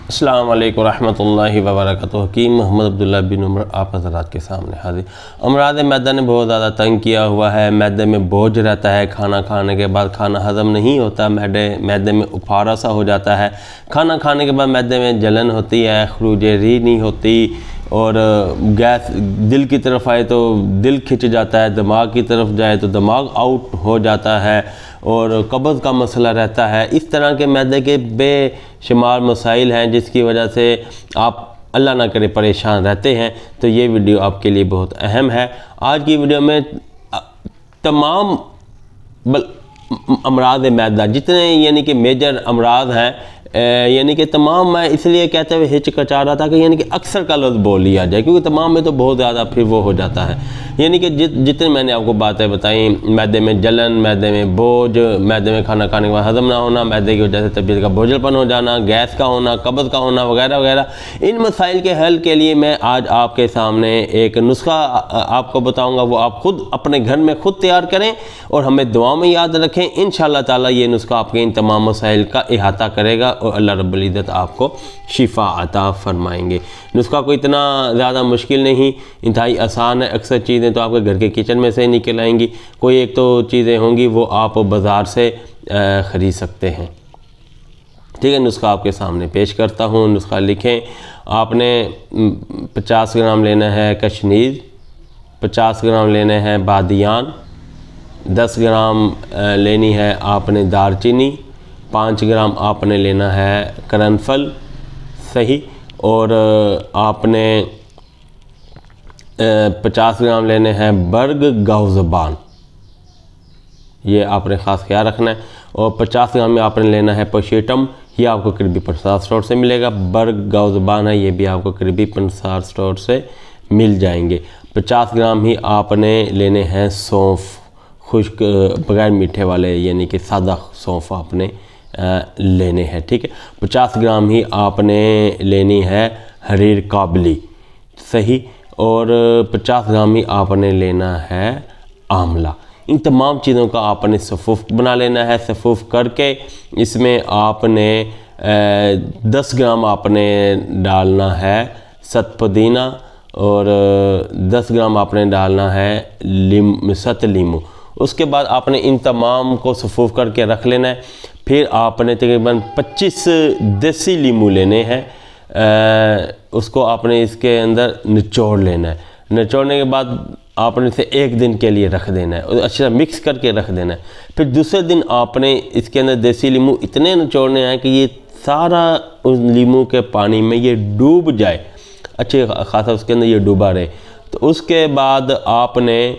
अस्सलाम वालेकुम रहमतुल्लाहि व बरकातुहू। हकीम मोहम्मद अब्दुल्ला बिन उमर आप हज़रात के सामने हाजिर। अमराद मैदा ने बहुत ज़्यादा तंग किया हुआ है। मैदे में बोझ रहता है, खाना खाने के बाद खाना हज़म नहीं होता, मैदे में उफारा सा हो जाता है। खाना खाने के बाद मैदे में जलन होती है, खरूज री नहीं होती और गैस दिल की तरफ आए तो दिल खिंच जाता है, दिमाग की तरफ जाए तो दिमाग आउट हो जाता है और कब्ज़ का मसला रहता है। इस तरह के मैदे के बेशुमार मसाइल हैं जिसकी वजह से आप अल्लाह ना करे परेशान रहते हैं। तो ये वीडियो आपके लिए बहुत अहम है। आज की वीडियो में तमाम अमराज मैदा जितने यानी कि मेजर अमराज हैं, यानी कि तमाम, मैं इसलिए कहते हुए हिचकिचा रहा था कि यानी कि अक्सर का लफ्ज़ बोल लिया जाए, क्योंकि तमाम में तो बहुत ज़्यादा फिर वो हो जाता है। यानी कि जितने मैंने आपको बातें बताई, मैदे में जलन, मैदे में बोझ, मैदे में खाना खाने के बाद हज़म ना होना, मैदे की वजह से तबीयत का बोझलपन हो जाना, गैस का होना, कब्ज़ का होना वगैरह वगैरह, इन मसाइल के हल के लिए मैं आज आपके सामने एक नुस्खा आपको बताऊँगा। वो आप ख़ुद अपने घर में ख़ुद तैयार करें और हमें दुआओं में याद रखें। इंशाअल्लाह ताला ये नुस्खा आपके इन तमाम मसाइल का इहाता करेगा और अल्लाह रब्बुल इज़्ज़त आपको शिफा अता फरमाएंगे। नुस्खा कोई इतना ज़्यादा मुश्किल नहीं, इंतहाई आसान है। अक्सर चीज़ें तो आपके घर के किचन में से निकल आएंगी, कोई एक तो चीज़ें होंगी वो आप बाज़ार से ख़रीद सकते हैं। ठीक है, नुस्खा आपके सामने पेश करता हूँ। नुस्खा लिखें। आपने 50 ग्राम लेना है कशनीर, 50 ग्राम लेने हैं बादियान, 10 ग्राम लेनी है आपने दालचीनी, 5 ग्राम आपने लेना है करनफल, सही, और आपने 50 ग्राम लेने हैं बर्ग गाउज़बान, ये आपने ख़ास ख्याल रखना है। और 50 ग्राम में आपने लेना है पोशीटम, ये आपको करीबी पंसार स्टोर से मिलेगा। बर्ग गाउज़बान है, ये भी आपको करीबी पंसार स्टोर से मिल जाएंगे। 50 ग्राम ही आपने लेने हैं सौंफ, खुश्क बगैर मीठे वाले, यानी कि सादा सौंफ आपने लेने हैं। ठीक है, 50 ग्राम ही आपने लेनी है हरीर काबली, सही, और 50 ग्राम ही आपने लेना है आंवला। इन तमाम चीज़ों का आपने सफ़ूफ़ बना लेना है। सफ़ूफ़ करके इसमें आपने 10 ग्राम आपने डालना है सत पुदीना और 10 ग्राम आपने डालना है सत लीमू। उसके बाद आपने इन तमाम को सफ़ूफ़ करके रख लेना है। फिर आपने तकरीबन 25 देसी लीमू लेने हैं, उसको आपने इसके अंदर निचोड़ लेना है। निचोड़ने के बाद आपने इसे 1 दिन के लिए रख देना है और अच्छी तरह मिक्स करके रख देना है। फिर दूसरे दिन आपने इसके अंदर देसी लीमू इतने निचोड़ने हैं कि ये सारा उस लीमू के पानी में ये डूब जाए, अच्छे खासा उसके अंदर ये डूबा रहे। तो उसके बाद आपने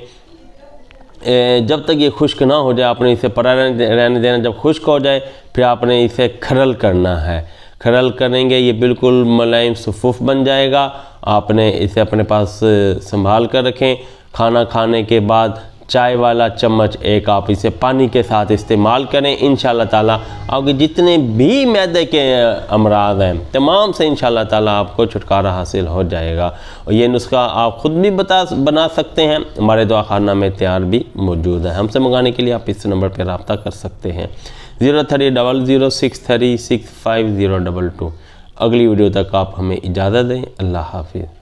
जब तक ये खुश्क ना हो जाए आपने इसे पड़ा रहने देना। जब खुश्क हो जाए फिर आपने इसे खरल करना है। खरल करेंगे ये बिल्कुल मुलायम सफ़ूफ़ बन जाएगा। आपने इसे अपने पास संभाल कर रखें। खाना खाने के बाद चाय वाला चम्मच एक आप इसे पानी के साथ इस्तेमाल करें। इंशाअल्लाह ताला आपके जितने भी मैदे के अमराज हैं तमाम से इंशाअल्लाह ताला आपको छुटकारा हासिल हो जाएगा। और ये नुस्खा आप ख़ुद भी बना सकते हैं। हमारे दुआखाना में तैयार भी मौजूद है। हमसे मंगाने के लिए आप इस नंबर पर रब्ता कर सकते हैं 03006365 022। अगली वीडियो तक आप हमें इजाज़त दें। अल्लाह हाफिज़।